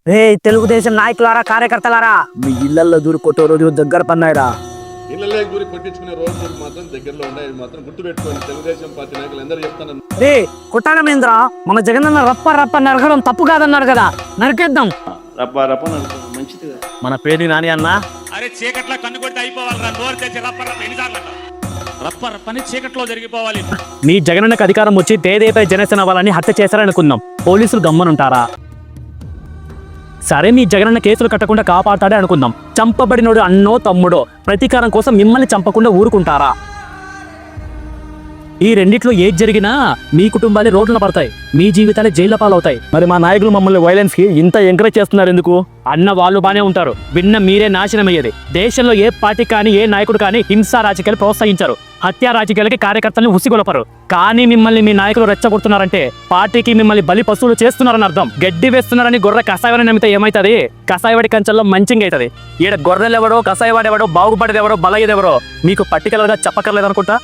రే తెలుగుదేశం నాయకులారా కార్యకర్తలారా మీ ఇళ్లలో దూరి కొట్టే రోజు దగ్గర పన్నాయిరా. ఇళ్ళలో దూరి కొట్టించుకునే రోజులు మాత్రం దగ్గరలో ఉన్నాయి. మాత్రం గుర్తుపెట్టుకోండి తెలుగుదేశం పార్టీ నాయకులు అందరూ చెప్తాను. రే కొట్టానమేంద్ర మన జగనన్న రప్ప రప్ప నరకడం తప్పు కాదన్నారు కదా, నరికేద్దాం. రప్ప రప్ప నరకడం మంచిది. మన పేరు నాని అన్న అరే చీకట్లో కన్ను కొట్టి అయిపోవాలి, నోరు తెచ్చి రప్ప రప్ప ఎన్నిసార్లు రప్ప రప్పని చీకట్లో జరిగిపోవాలి. మీ జగనన్నకు అధికారం వచ్చి తేదేపై జనసేన వాళ్ళని హత్య చేశారనుకుందాం, పోలీసులు గమ్మనుంటారా? సరే మీ జగనన్న కేసులు కట్టకుండా కాపాడతాడే అనుకుందాం, చంపబడినోడు అన్నో తమ్ముడో ప్రతీకారం కోసం మిమ్మల్ని చంపకుండా ఊరుకుంటారా? ఈ రెండిట్లో ఏది జరిగినా మీ కుటుంబాలే రోడ్ల పడతాయి, మీ జీవితాలే జైళ్ల పాలవుతాయి. మరి మా నాయకులు మమ్మల్ని వైలెన్స్ కి ఇంత ఎంకరేజ్ చేస్తున్నారు ఎందుకు? అన్న వాళ్ళు బానే ఉంటారు, విన్న మీరే నాశనం అయ్యేది. దేశంలో ఏ పార్టీ కానీ ఏ నాయకుడు కానీ హింసా రాజకీయాలు ప్రోత్సహించారు, హత్యా రాజకీయాలకి కార్యకర్తలను ఉసిగొలపరు. కానీ మిమ్మల్ని మీ నాయకులు రెచ్చగొడుతున్నారంటే పార్టీకి మిమ్మల్ని బలి పశువులు చేస్తున్నారని అర్థం. గడ్డి వేస్తున్నారని గొర్రె కషాయవాడిని నమ్మితే ఏమైతుంది? కషాయవాడి కంచెల్లో మంచింగ్ అవుతుంది. ఈడ గొర్రెలు ఎవరో కషాయవాడెవడో బాగుపడేది ఎవరో బలయ్యేది ఎవరో మీకు పర్టికులర్ గా చెప్పక్కర్లేదు అనుకుంటా.